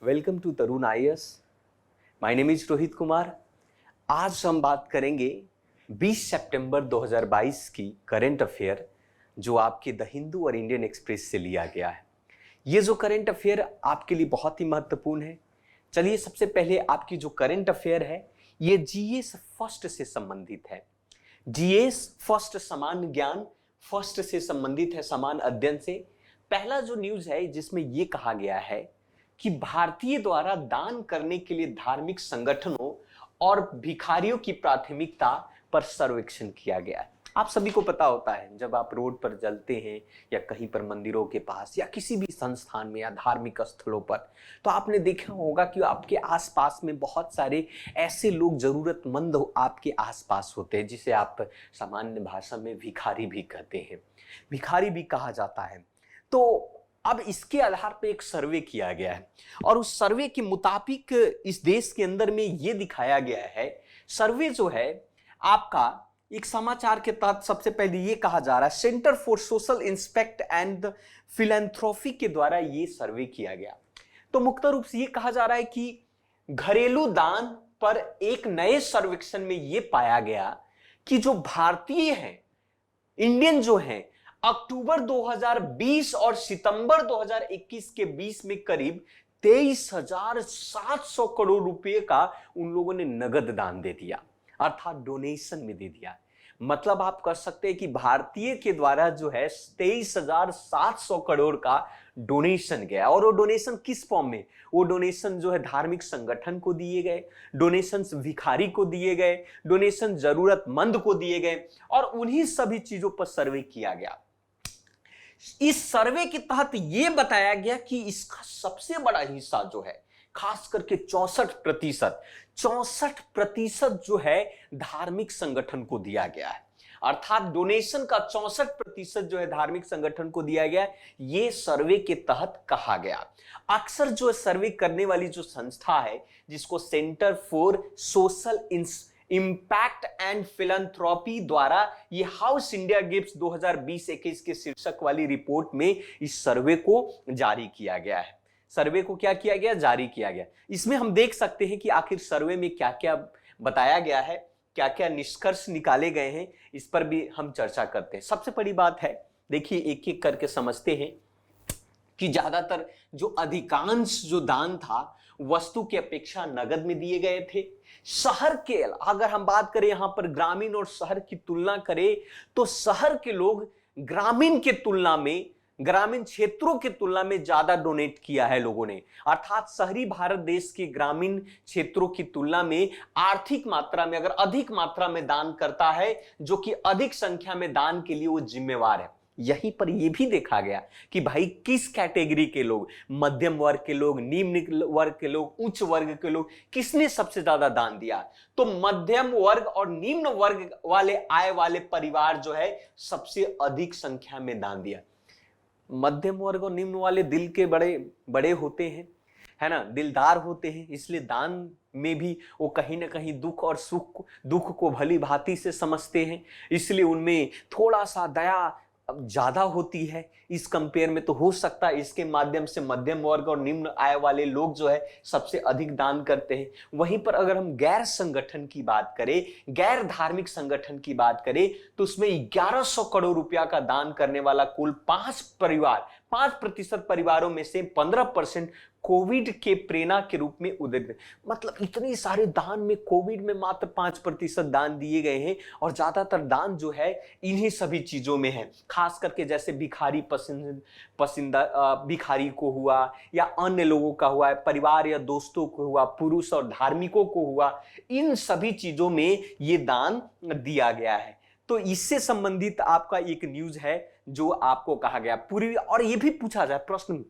Welcome to Tarun IAS. My name is Rohit Kumar. आज हम बात करेंगे 20 सितंबर 2022 की करंट अफेयर जो आपके द हिंदू और इंडियन एक्सप्रेस से लिया गया है। ये जो करंट अफेयर आपके लिए बहुत ही महत्वपूर्ण है। चलिए सबसे पहले आपकी जो करंट अफेयर है ये जीएस फर्स्ट से संबंधित है। जीएस फर्स्ट सामान्य ज्ञान फर्स्ट से संबंधित है, सामान्य अध्ययन से। पहला जो न्यूज है जिसमें यह कहा गया है कि भारतीय द्वारा दान करने के लिए धार्मिक संगठनों और भिखारियों की प्राथमिकता पर सर्वेक्षण किया गया है। आप सभी को पता होता है जब आप रोड पर चलते हैं या कहीं पर मंदिरों के पास या किसी भी संस्थान में या धार्मिक स्थलों पर, तो आपने देखा होगा कि आपके आसपास में बहुत सारे ऐसे लोग जरूरतमंद आपके आसपास होते हैं जिसे आप सामान्य भाषा में भिखारी भी कहते हैं, भिखारी भी कहा जाता है। तो अब इसके आधार पे एक सर्वे किया गया है और उस सर्वे के मुताबिक इस देश के अंदर में यह दिखाया गया है, सर्वे जो है आपका एक समाचार के तहत सबसे पहले यह कहा जा रहा है, centre for social inspect and philanthropy के द्वारा यह सर्वे किया गया। तो मुख्य रूप से यह कहा जा रहा है कि घरेलू दान पर एक नए सर्वेक्षण में यह पाया गया कि जो भारतीय हैं, इंडियन जो हैं, अक्टूबर 2020 और सितंबर 2021 के बीच में करीब 23,700 करोड़ रुपए का उन लोगों ने नगद दान दे दिया, अर्थात डोनेशन में दे दिया। मतलब आप कह सकते हैं कि भारतीय के द्वारा जो है 23,700 करोड़ का डोनेशन गया। और वो डोनेशन किस फॉर्म में? वो डोनेशन जो है धार्मिक संगठन को दिए गए, डोनेशन भिखारी को दिए गए, डोनेशन जरूरतमंद को दिए गए और उन्हीं सभी चीजों पर सर्वे किया गया। इस सर्वे के तहत यह बताया गया कि इसका सबसे बड़ा हिस्सा जो है, खास करके 64% जो है धार्मिक संगठन को दिया गया है। अर्थात डोनेशन का 64% जो है धार्मिक संगठन को दिया गया, यह सर्वे के तहत कहा गया। अक्सर जो सर्वे करने वाली जो संस्था है जिसको centre for social impact and philanthropy द्वारा ये हाउस इंडिया गिफ्ट 2020-21 के शीर्षक वाली रिपोर्ट में इस सर्वे को जारी किया गया है। सर्वे को क्या किया गया? जारी किया गया। इसमें हम देख सकते हैं कि आखिर सर्वे में क्या क्या बताया गया है, क्या क्या निष्कर्ष निकाले गए हैं, इस पर भी हम चर्चा करते हैं। सबसे बड़ी बात है, देखिए एक एक करके समझते हैं कि ज्यादातर जो अधिकांश जो दान था वस्तु की अपेक्षा नगद में दिए गए थे। शहर के, अगर हम बात करें यहां पर ग्रामीण और शहर की तुलना करें तो शहर के लोग ग्रामीण के तुलना में, ग्रामीण क्षेत्रों की तुलना में ज्यादा डोनेट किया है लोगों ने। अर्थात शहरी भारत देश के ग्रामीण क्षेत्रों की तुलना में आर्थिक मात्रा में, अगर अधिक मात्रा में दान करता है, जो कि अधिक संख्या में दान के लिए वो जिम्मेवार है। यहीं पर यह भी देखा गया कि भाई किस कैटेगरी के लोग, मध्यम वर्ग के लोग, निम्न वर्ग के लोग, उच्च वर्ग के लोग, किसने सबसे ज्यादा दान दिया? तो मध्यम वर्ग और निम्न वर्ग वाले आय वाले परिवार जो है सबसे अधिक संख्या में दान दिया। मध्यम वर्ग और निम्न वाले दिल के बड़े बड़े होते हैं, है ना, दिलदार होते हैं, इसलिए दान में भी वो कहीं ना कहीं दुख और सुख, दुख को भली भांति से समझते हैं, इसलिए उनमें थोड़ा सा दया ज्यादा होती है। इस कंपेयर में तो हो सकता है इसके माध्यम से मध्यम वर्ग और निम्न आय वाले लोग जो है सबसे अधिक दान करते हैं। वहीं पर अगर हम गैर संगठन की बात करें, गैर धार्मिक संगठन की बात करें, तो उसमें 1100 करोड़ रुपया का दान करने वाला कुल 5% परिवारों में से 15% कोविड के प्रेरणा के रूप में उदय। मतलब इतनी सारे दान में कोविड में मात्र 5% दान दिए गए हैं और ज्यादातर दान जो है इन्हीं सभी चीजों में है। खास करके जैसे भिखारी पसंदा भिखारी को हुआ या अन्य लोगों का हुआ, परिवार या दोस्तों को हुआ, पुरुष और धार्मिकों को हुआ, इन सभी चीजों में ये दान दिया गया है। तो इससे संबंधित आपका एक न्यूज है जो आपको कहा गया पूर्वी। और ये भी पूछा जाए प्रश्न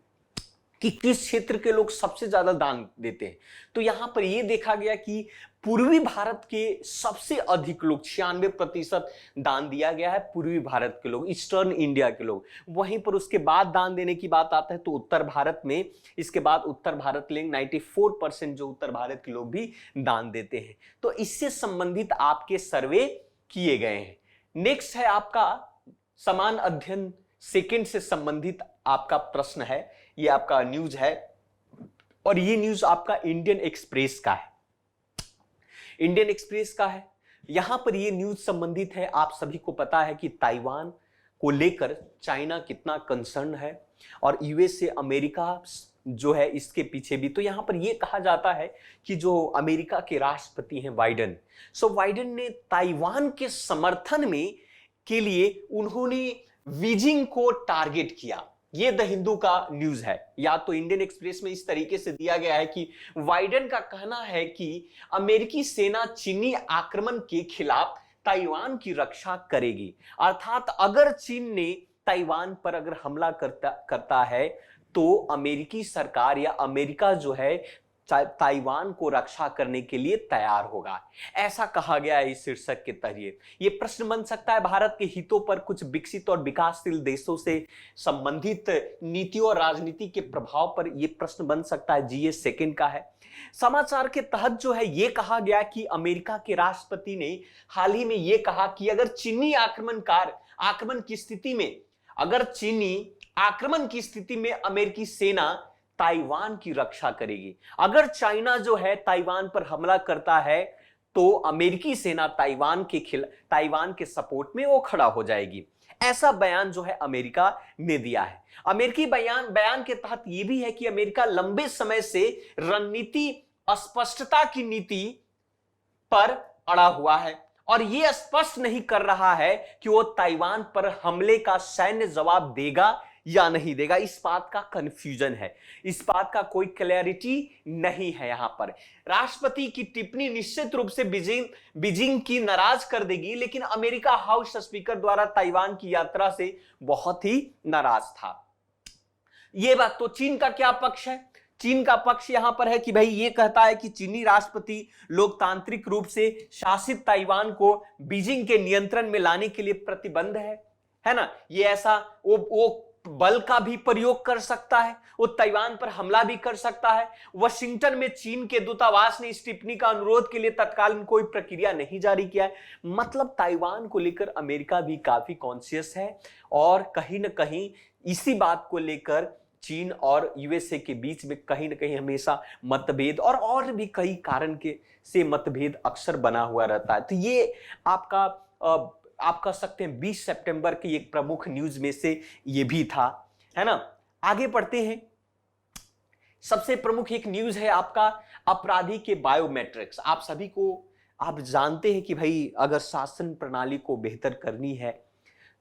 कि किस क्षेत्र के लोग सबसे ज्यादा दान देते हैं, तो यहां पर यह देखा गया कि पूर्वी भारत के सबसे अधिक लोग, 96% दान दिया गया है पूर्वी भारत के लोग, ईस्टर्न इंडिया के लोग। वहीं पर उसके बाद दान देने की बात आता है तो उत्तर भारत में, इसके बाद उत्तर भारत लेंगे 94% जो उत्तर भारत के लोग भी दान देते हैं। तो इससे संबंधित आपके सर्वे किए गए हैं। नेक्स्ट है आपका समान अध्ययन सेकंड से संबंधित आपका प्रश्न है, ये आपका न्यूज है। और ये न्यूज आपका इंडियन एक्सप्रेस का है, इंडियन एक्सप्रेस का है। यहां पर ये न्यूज संबंधित है, आप सभी को पता है कि ताइवान को लेकर चाइना कितना कंसर्न है और यूएसए अमेरिका जो है इसके पीछे भी। तो यहां पर यह कहा जाता है कि जो अमेरिका के राष्ट्रपति हैं बाइडेन, बाइडेन ने ताइवान के समर्थन में के लिए उन्होंने बीजिंग को टारगेट किया। ये द हिंदू का न्यूज है, या तो इंडियन एक्सप्रेस में इस तरीके से दिया गया है कि बाइडेन का कहना है कि अमेरिकी सेना चीनी आक्रमण के खिलाफ ताइवान की रक्षा करेगी। अर्थात अगर चीन ने ताइवान पर अगर हमला करता है तो अमेरिकी सरकार या अमेरिका जो है ताइवान को रक्षा करने के लिए तैयार होगा, ऐसा कहा गया है इस शीर्षक के तहत। यह प्रश्न बन सकता है भारत के हितों पर कुछ विकसित और विकासशील देशों से संबंधित नीतियों और राजनीति के प्रभाव पर यह प्रश्न बन सकता है। जी ये सेकंड का है। समाचार के तहत जो है यह कहा गया कि अमेरिका के राष्ट्रपति ने हाल ही में यह कहा कि अगर चीनी आक्रमण की स्थिति में, अगर चीनी आक्रमण की स्थिति में अमेरिकी सेना ताइवान की रक्षा करेगी। अगर चाइना जो है ताइवान पर हमला करता है तो अमेरिकी सेना ताइवान के सपोर्ट में वो खड़ा हो जाएगी। ऐसा बयान जो है अमेरिका ने दिया है। अमेरिकी बयान के तहत यह भी है कि अमेरिका लंबे समय से रणनीति अस्पष्टता की नीति पर अड़ा हुआ है और यह स्पष्ट नहीं कर रहा है कि वो ताइवान पर हमले का सैन्य जवाब देगा या नहीं देगा। इस बात का कंफ्यूजन है, इस बात का कोई क्लैरिटी नहीं है। यहां पर राष्ट्रपति की टिप्पणी निश्चित रूप से बीजिंग की नाराज कर देगी, लेकिन अमेरिका हाउस स्पीकर द्वारा ताइवान की यात्रा से बहुत ही नाराज था। यह बात तो चीन का क्या पक्ष है? चीन का पक्ष यहां पर है कि भाई ये कहता है कि चीनी राष्ट्रपति लोकतांत्रिक रूप से शासित ताइवान को बीजिंग के नियंत्रण में लाने के लिए प्रतिबद्ध है ना। ये ऐसा वो बल का भी प्रयोग कर सकता है, वो ताइवान पर हमला भी कर सकता है। वाशिंगटन में चीन के दूतावास ने इस टिप्पणी का अनुरोध के लिए तत्कालीन कोई प्रक्रिया नहीं जारी किया है। मतलब ताइवान को लेकर अमेरिका भी काफी कॉन्शियस है और कहीं ना कहीं इसी बात को लेकर चीन और यूएसए के बीच में कहीं ना कहीं हमेशा मतभेद और भी कई कारण से मतभेद अक्सर बना हुआ रहता है। तो ये आप कह सकते हैं 20 सितंबर की एक प्रमुख न्यूज में से ये भी था, है ना। आगे बढ़ते हैं। सबसे प्रमुख एक न्यूज है आपका अपराधी के बायोमेट्रिक्स। आप सभी को आप जानते हैं कि भाई अगर शासन प्रणाली को बेहतर करनी है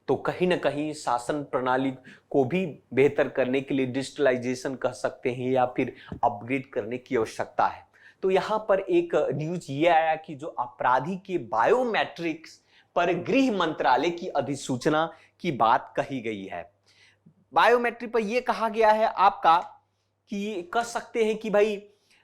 तो कहीं ना कहीं शासन प्रणाली को भी बेहतर करने के लिए डिजिटलाइजेशन कह सकते हैं या फिर अपग्रेड करने की आवश्यकता है। तो यहां पर एक न्यूज ये आया कि जो अपराधी के बायोमेट्रिक्स पर गृह मंत्रालय की अधिसूचना की बात कही गई है। बायोमेट्रिक पर यह कहा गया है आपका कि कह सकते हैं कि भाई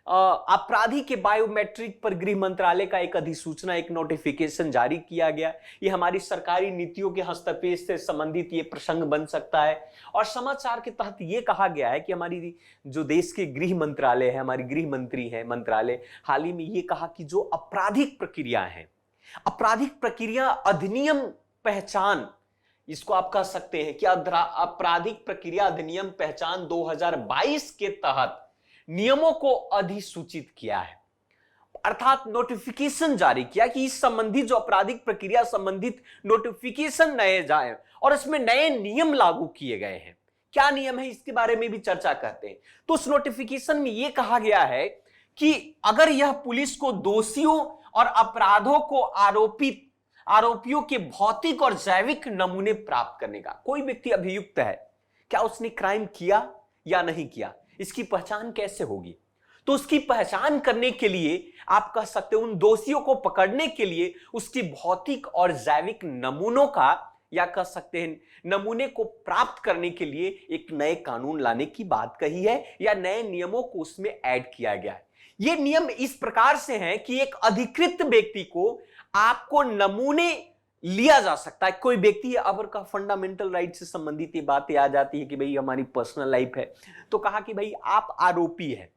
अपराधी के बायोमेट्रिक पर गृह मंत्रालय का एक अधिसूचना, एक नोटिफिकेशन जारी किया गया। ये हमारी सरकारी नीतियों के हस्तक्षेप से संबंधित ये प्रसंग बन सकता है। और समाचार के तहत ये कहा गया है कि हमारी जो देश के गृह मंत्रालय है, हमारी गृह मंत्री है मंत्रालय, हाल ही में ये कहा कि जो आपराधिक प्रक्रिया है, आपराधिक प्रक्रिया अधिनियम पहचान, इसको आप कह सकते हैं कि आपराधिक प्रक्रिया अधिनियम पहचान 2022 के तहत नियमों को अधिसूचित किया है। अर्थात नोटिफिकेशन जारी किया कि इस संबंधित जो आपराधिक प्रक्रिया संबंधित नोटिफिकेशन नए जाए और इसमें नए नियम लागू किए गए हैं। क्या नियम है इसके बारे में भी चर्चा करते हैं। तो उस नोटिफिकेशन में यह कहा गया है कि अगर यह पुलिस को दोषियों और अपराधों को आरोपियों के भौतिक और जैविक नमूने प्राप्त करने का, कोई व्यक्ति अभियुक्त है, क्या उसने क्राइम किया या नहीं किया, इसकी पहचान कैसे होगी। तो उसकी पहचान करने के लिए आप कह सकते हैं उन दोषियों को पकड़ने के लिए उसकी भौतिक और जैविक नमूनों का, या कह सकते हैं नमूने को प्राप्त करने के लिए एक नए कानून लाने की बात कही है या नए नियमों को उसमें ऐड किया गया है। ये नियम इस प्रकार से हैं कि एक अधिकृत व्यक्ति को आपको नमूने लिया जा सकता है। कोई व्यक्ति अगर का फंडामेंटल राइट से संबंधित ये बातें आ जाती है कि भाई हमारी पर्सनल लाइफ है, तो कहा कि भाई आप आरोपी है,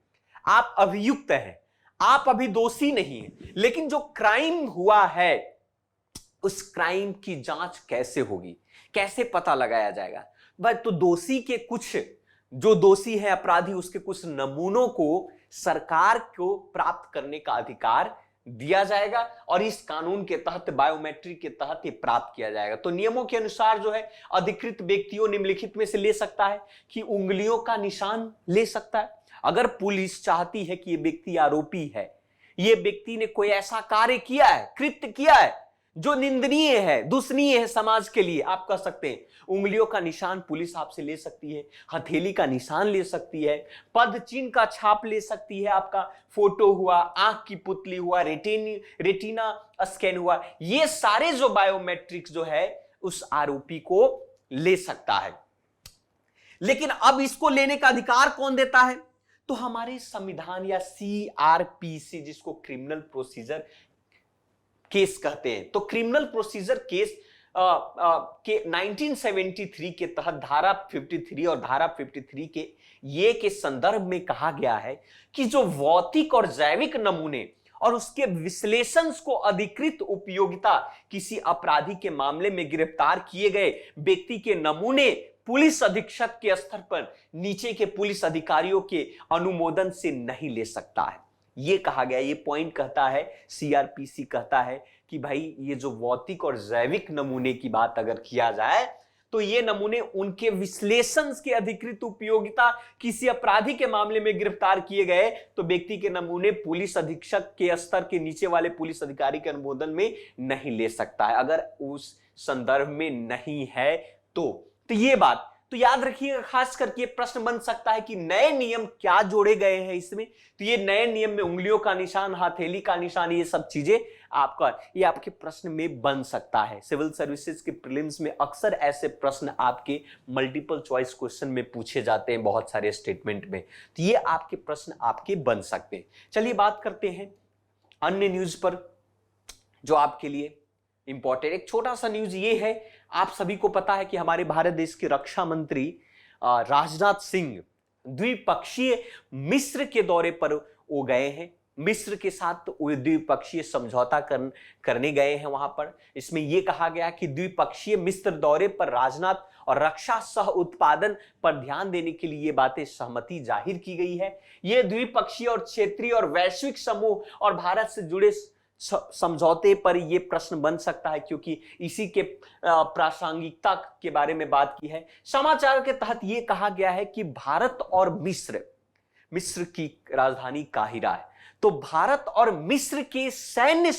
आप अभियुक्त है, आप अभी दोषी नहीं है, लेकिन जो क्राइम हुआ है उस क्राइम की जांच कैसे होगी, कैसे पता लगाया जाएगा। बस तो दोषी के कुछ जो दोषी है अपराधी उसके कुछ नमूनों को सरकार को प्राप्त करने का अधिकार दिया जाएगा और इस कानून के तहत बायोमेट्रिक के तहत ये प्राप्त किया जाएगा। तो नियमों के अनुसार जो है अधिकृत व्यक्तियों निम्नलिखित में से ले सकता है कि उंगलियों का निशान ले सकता है। अगर पुलिस चाहती है कि ये व्यक्ति आरोपी है, ये व्यक्ति ने कोई ऐसा कार्य किया है, कृत्य किया है जो निंदनीय है, दूषणीय है समाज के लिए, आप कह सकते हैं उंगलियों का निशान पुलिस आपसे ले सकती है, हथेली का निशान ले सकती है, पद चिन्ह का छाप ले सकती है, आपका फोटो हुआ, आंख की पुतली हुआ, रेटिना स्कैन हुआ, ये सारे जो बायोमेट्रिक्स जो है उस आरोपी को ले सकता है। लेकिन अब इसको लेने का अधिकार कौन देता है? तो हमारे संविधान या CRPC, जिसको क्रिमिनल प्रोसीजर केस कहते हैं। तो क्रिमिनल प्रोसीजर केस के 1973 के तहत धारा 53 और धारा 53 के संदर्भ में कहा गया है कि जो भौतिक और जैविक नमूने और उसके विश्लेषण को अधिकृत उपयोगिता किसी अपराधी के मामले में गिरफ्तार किए गए व्यक्ति के नमूने पुलिस अधीक्षक के स्तर पर नीचे के पुलिस अधिकारियों के अनुमोदन से नहीं ले सकता है। ये कहा गया, ये पॉइंट कहता है, CRPC कहता है कि भाई ये जो भौतिक और जैविक नमूने की बात अगर किया जाए तो ये नमूने उनके विश्लेषण के अधिकृत उपयोगिता किसी अपराधी के मामले में गिरफ्तार किए गए तो व्यक्ति के नमूने पुलिस अधीक्षक के स्तर के नीचे वाले पुलिस अधिकारी के अनुमोदन में नहीं ले सकता है, अगर उस संदर्भ में नहीं है तो ये बात तो याद रखिएगा। खास करके प्रश्न बन सकता है कि नए नियम क्या जोड़े गए हैं इसमें। तो ये नए नियम में उंगलियों का निशान, हथेली का निशान, ये सब चीजें ये आपके प्रश्न में बन सकता है। सिविल सर्विसेज के प्रीलिम्स में अक्सर ऐसे प्रश्न आपके मल्टीपल चॉइस क्वेश्चन में पूछे जाते हैं बहुत सारे स्टेटमेंट में, तो ये आपके प्रश्न आपके बन सकते हैं। चलिए बात करते हैं अन्य न्यूज पर जो आपके लिए इंपॉर्टेंट। एक छोटा सा न्यूज ये है, आप सभी को पता है कि हमारे भारत देश के रक्षा मंत्री राजनाथ सिंह द्विपक्षीय मिस्र के दौरे पर वो गए हैं। मिस्र के साथ द्विपक्षीय समझौता करने गए हैं वहां पर। इसमें यह कहा गया कि द्विपक्षीय मिस्र दौरे पर राजनाथ और रक्षा सह उत्पादन पर ध्यान देने के लिए ये बातें सहमति जाहिर की गई है। ये द्विपक्षीय और क्षेत्रीय और वैश्विक समूह और भारत से जुड़े समझौते पर यह प्रश्न बन सकता है क्योंकि इसी के प्रासंगिकता के बारे में बात की है। समाचार के तहत यह कहा गया है कि भारत और मिस्र की राजधानी काहिरा है, तो भारत और मिस्र के सैन्य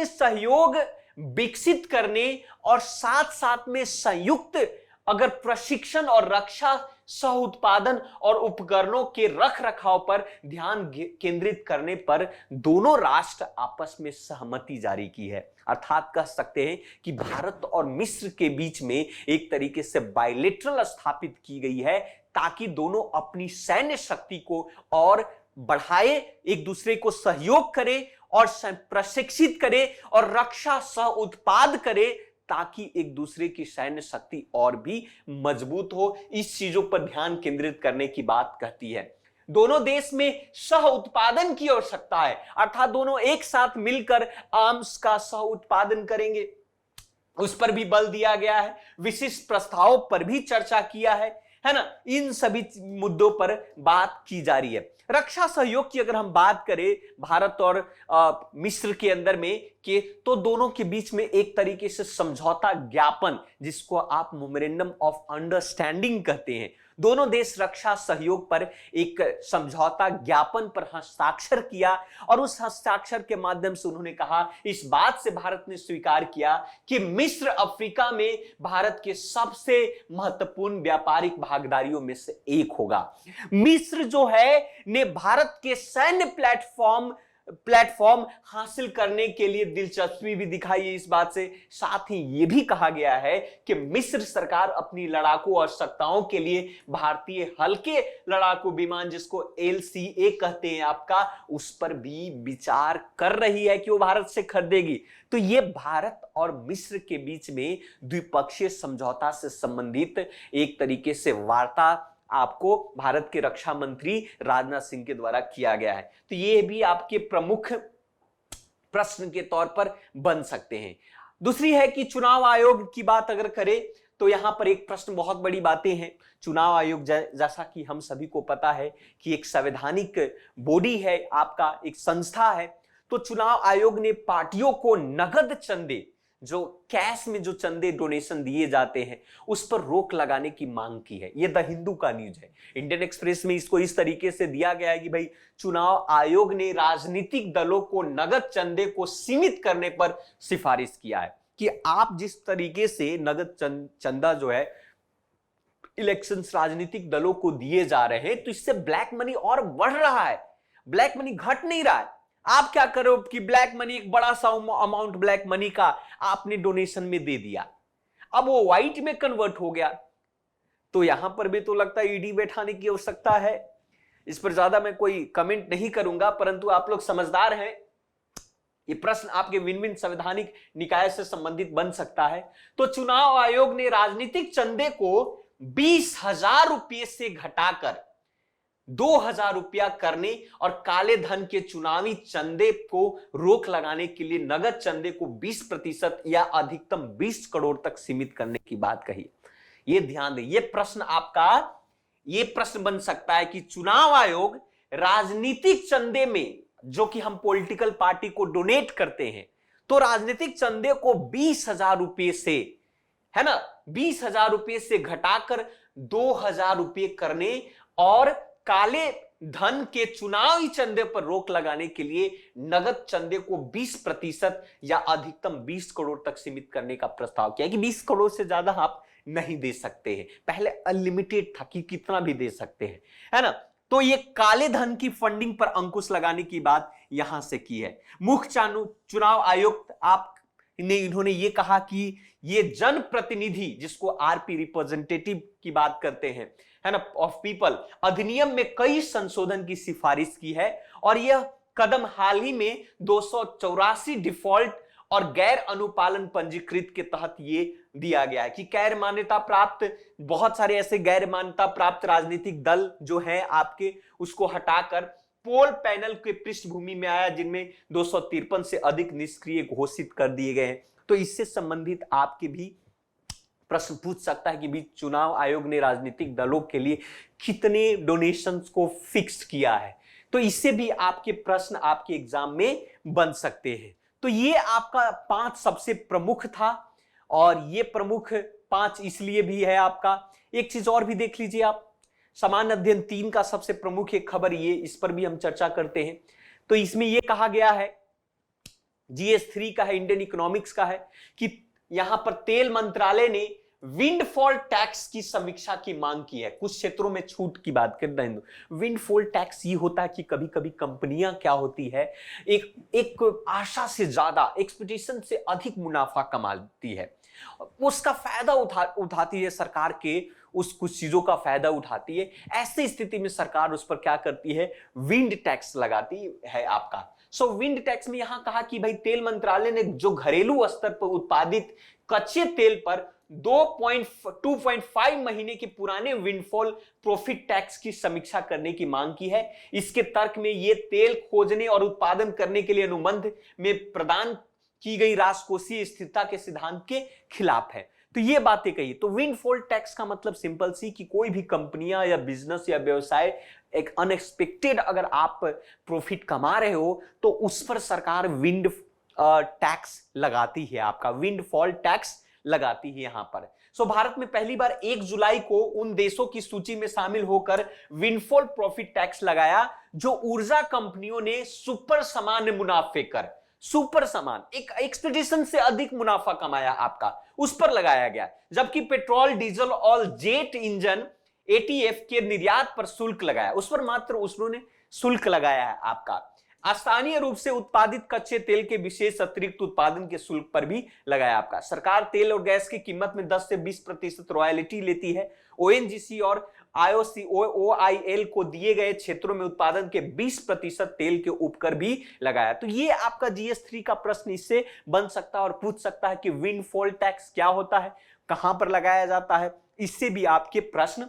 सहयोग विकसित करने और साथ साथ में संयुक्त अगर प्रशिक्षण और रक्षा सह उत्पादन और उपकरणों के रख रखाव पर ध्यान केंद्रित करने पर दोनों राष्ट्र आपस में सहमति जारी की है। अर्थात कह सकते हैं कि भारत और मिस्र के बीच में एक तरीके से बायलैटरल स्थापित की गई है ताकि दोनों अपनी सैन्य शक्ति को और बढ़ाए, एक दूसरे को सहयोग करें और प्रशिक्षित करें और रक्षा सह उत्पाद करें ताकि एक दूसरे की सैन्य शक्ति और भी मजबूत हो। इस चीजों पर ध्यान केंद्रित करने की बात कहती है। दोनों देश में सह उत्पादन की आवश्यकता है, अर्थात दोनों एक साथ मिलकर आर्म्स का सह उत्पादन करेंगे, उस पर भी बल दिया गया है। विशिष्ट प्रस्तावों पर भी चर्चा किया है ना। इन सभी मुद्दों पर बात की जा रही है। रक्षा सहयोग की अगर हम बात करें भारत और मिस्र के अंदर में कि तो दोनों के बीच में एक तरीके से समझौता ज्ञापन, जिसको आप मेमोरेंडम ऑफ अंडरस्टैंडिंग कहते हैं, दोनों देश रक्षा सहयोग पर एक समझौता ज्ञापन पर हस्ताक्षर किया और उस हस्ताक्षर के माध्यम से उन्होंने कहा, इस बात से भारत ने स्वीकार किया कि मिस्र अफ्रीका में भारत के सबसे महत्वपूर्ण व्यापारिक भागीदारियों में से एक होगा। मिस्र जो है ने भारत के सैन्य प्लेटफॉर्म हासिल करने के लिए दिलचस्पी भी दिखाई है इस बात से। साथ ही यह भी कहा गया है कि मिस्र सरकार अपनी लड़ाकू आवश्यकताओं के लिए भारतीय हल्के लड़ाकू विमान, जिसको LCA कहते हैं आपका, उस पर भी विचार कर रही है कि वो भारत से खरीदेगी। तो ये भारत और मिस्र के बीच में द्विपक्षीय समझौता से संबंधित एक तरीके से वार्ता आपको भारत के रक्षा मंत्री राजनाथ सिंह के द्वारा किया गया है। तो ये भी आपके प्रमुख प्रश्न के तौर पर बन सकते हैं। दूसरी है कि चुनाव आयोग की बात अगर करें तो यहां पर एक प्रश्न, बहुत बड़ी बातें हैं। चुनाव आयोग जैसा कि हम सभी को पता है कि एक संवैधानिक बॉडी है आपका, एक संस्था है। तो चुनाव आयोग ने पार्टियों को नगद चंदे, जो कैश में जो चंदे डोनेशन दिए जाते हैं, उस पर रोक लगाने की मांग की है। यह द हिंदू का न्यूज है। इंडियन एक्सप्रेस में इसको इस तरीके से दिया गया है कि भाई चुनाव आयोग ने राजनीतिक दलों को नगद चंदे को सीमित करने पर सिफारिश किया है कि आप जिस तरीके से नगद चंदा जो है इलेक्शंस राजनीतिक दलों को दिए जा रहे हैं, तो इससे ब्लैक मनी और बढ़ रहा है, ब्लैक मनी घट नहीं रहा है। आप क्या करो कि ब्लैक मनी, एक बड़ा सा अमाउंट ब्लैक मनी का आपने डोनेशन में दे दिया, अब वो व्हाइट में कन्वर्ट हो गया। तो यहां पर भी तो लगता है ईडी बैठाने की आवश्यकता है। इस पर ज्यादा मैं कोई कमेंट नहीं करूंगा, परंतु आप लोग समझदार हैं। ये प्रश्न आपके विन विन संवैधानिक निकाय से संबंधित बन सकता है। तो चुनाव आयोग ने राजनीतिक चंदे को 20,000 रुपये से घटाकर 2,000 रुपया करने और काले धन के चुनावी चंदे को रोक लगाने के लिए नगद चंदे को 20% या अधिकतम 20 करोड़ तक सीमित करने की बात कही। ये ध्यान दें, ये प्रश्न आपका, ये प्रश्न बन सकता है कि चुनाव आयोग राजनीतिक चंदे में, जो कि हम पॉलिटिकल पार्टी को डोनेट करते हैं, तो राजनीतिक चंदे को 20,000 रुपये से, है ना, 20,000 रुपये से घटाकर 2,000 रुपये करने और काले धन के चुनावी चंदे पर रोक लगाने के लिए नगद चंदे को 20% या अधिकतम 20 करोड़ तक सीमित करने का प्रस्ताव किया कि 20 करोड़ से ज्यादा आप नहीं दे सकते हैं। पहले अनलिमिटेड था कि कितना भी दे सकते हैं, है ना। तो ये काले धन की फंडिंग पर अंकुश लगाने की बात यहां से की है। मुख्य चुनाव आयुक्त इन्होंने ये कहा कि ये जनप्रतिनिधि, जिसको आरपी रिप्रेजेंटेटिव की बात करते हैं, है ना, ऑफ पीपल, अधिनियम में कई संशोधन की सिफारिश की है और यह कदम हाल ही में 284 डिफॉल्ट और गैर अनुपालन पंजीकृत के तहत ये दिया गया है कि गैर मान्यता प्राप्त, बहुत सारे ऐसे गैर मान्यता प्राप्त राजनीतिक दल जो है आपके, उसको हटाकर पोल पैनल के पृष्ठभूमि में आया, जिनमें 253 से अधिक निष्क्रिय घोषित कर दिए गए हैं। तो इससे संबंधित आपके भी प्रश्न पूछ सकता है कि भी चुनाव आयोग ने राजनीतिक दलों के लिए कितने डोनेशंस को फिक्स किया है। तो इससे भी आपके प्रश्न आपके एग्जाम में बन सकते हैं। तो ये आपका 5 सबसे प्रमुख था और ये प्रमुख 5 इसलिए भी है आपका। एक चीज और भी देख लीजिए आप, सामान्य अध्ययन 3 का सबसे प्रमुख एक खबर, ये इस पर भी हम चर्चा करते हैं। तो इसमें यह कहा गया है, GS3 का है, इंडियन इकोनॉमिक्स का है, कि यहां पर तेल मंत्रालय ने विंडफॉल टैक्स की समीक्षा की मांग की है। कुछ क्षेत्रों में छूट की बात कर रहे हैं। विंडफॉल टैक्स ये होता है कि कभी कभी कंपनियां क्या होती है, एक आशा से ज्यादा, एक्सपेक्टेशन से अधिक मुनाफा कमाती है, उसका फायदा उठाती है सरकार के, उस कुछ चीजों का फायदा उठाती है। ऐसी स्थिति में सरकार उस पर क्या करती है, विंड टैक्स लगाती है आपका। सो विंड टैक्स में यहां कहा कि भाई तेल मंत्रालय ने जो घरेलू स्तर पर उत्पादित कच्चे तेल पर 2.5 महीने के पुराने विंडफॉल प्रॉफिट टैक्स की समीक्षा करने की मांग की है। इसके तर्क में यह तेल खोजने और उत्पादन करने के लिए अनुबंध में प्रदान की गई राजकोषीय स्थिरता के सिद्धांत के खिलाफ है। तो ये बातें कही। तो विंडफॉल टैक्स का मतलब सिंपल सी कि कोई भी कंपनियां या बिजनेस या व्यवसाय एक अनएक्सपेक्टेड अगर आप प्रॉफिट कमा रहे हो तो उस पर सरकार विंड टैक्स लगाती है, आपका विंडफॉल टैक्स लगाती है यहां पर। सो भारत में पहली बार 1 जुलाई को उन देशों की सूची में शामिल होकर विंडफॉल प्रॉफिट टैक्स लगाया जो ऊर्जा कंपनियों ने सुपर सामान्य मुनाफे कर, सुपर समान, एक एक्सपेक्टेशन से अधिक मुनाफा कमाया आपका, उस पर लगाया गया। जबकि पेट्रोल, डीजल और जेट इंजन ATF के निर्यात पर शुल्क लगाया, उस पर मात्र उन्होंने शुल्क लगाया है आपका। स्थानीय रूप से उत्पादित कच्चे तेल के विशेष अतिरिक्त उत्पादन के शुल्क पर भी लगाया आपका। सरकार तेल और गैस की कीमत में 10 से 20% रॉयल्टी लेती है। ONGC और OIL को दिए गए क्षेत्रों में उत्पादन के 20% तेल के उपकर भी लगाया। तो ये आपका GS3 का प्रश्न इससे बन सकता है और पूछ सकता है कि विंडफॉल टैक्स क्या होता है, कहां पर लगाया जाता है, इससे भी आपके प्रश्न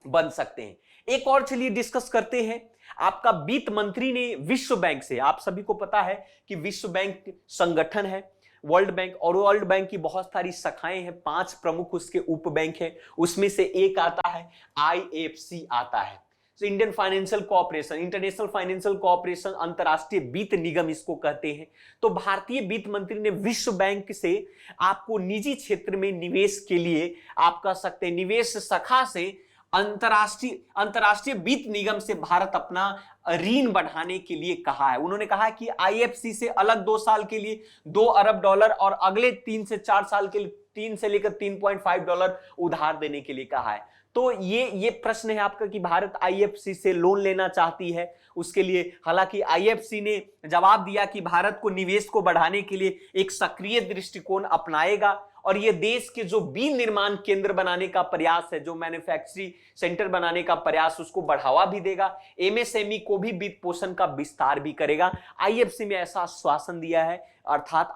बन सकते हैं। एक और चलिए डिस्कस करते हैं। आपका वित्त मंत्री ने विश्व बैंक से, आप सभी को पता है कि विश्व बैंक संगठन है वर्ल्ड बैंक, और वर्ल्ड बैंक की बहुत सारी शाखाएं हैं, 5 प्रमुख उसके उप बैंक हैं, उसमें से एक आता है IFC आता है, Indian financial corporation, international financial corporation, अंतरराष्ट्रीय वित्त निगम इसको कहते हैं। तो भारतीय वित्त मंत्री ने विश्व बैंक से आपको निजी क्षेत्र में निवेश के लिए, आप कह सकते हैं निवेश शाखा से अंतरराष्ट्रीय वित्त निगम से भारत अपना ऋण बढ़ाने के लिए कहा है। उन्होंने कहा कि IFC से अलग 2 साल के लिए $2 अरब और अगले 3 से 4 साल के लिए 3 से लेकर $3.5 उधार देने के लिए कहा है। तो ये प्रश्न है आपका कि भारत IFC से लोन लेना चाहती है, उसके लिए हालांकि IFC ने जवाब दिया कि भारत को निवेश को बढ़ाने के लिए एक सक्रिय दृष्टिकोण अपनाएगा और ये देश के जो विनिर्माण केंद्र बनाने का प्रयास है, जो मैन्युफैक्चरिंग सेंटर बनाने का प्रयास, उसको बढ़ावा भी देगा, MSME को भी वित्त पोषण का विस्तार भी करेगा। IFC में ऐसा आश्वासन दिया है, अर्थात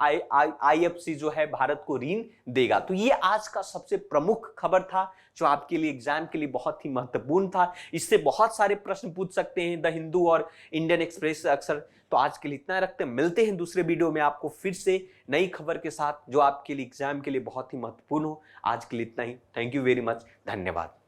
IFC जो है भारत को ऋण देगा। तो ये आज का सबसे प्रमुख खबर था जो आपके लिए एग्जाम के लिए बहुत ही महत्वपूर्ण था। इससे बहुत सारे प्रश्न पूछ सकते हैं द हिंदू और इंडियन एक्सप्रेस अक्सर। तो आज के लिए इतना रखते हैं, मिलते हैं दूसरे वीडियो में आपको फिर से नई खबर के साथ जो आपके लिए एग्जाम के लिए बहुत ही महत्वपूर्ण हो। आज के लिए इतना ही, थैंक यू वेरी मच, धन्यवाद।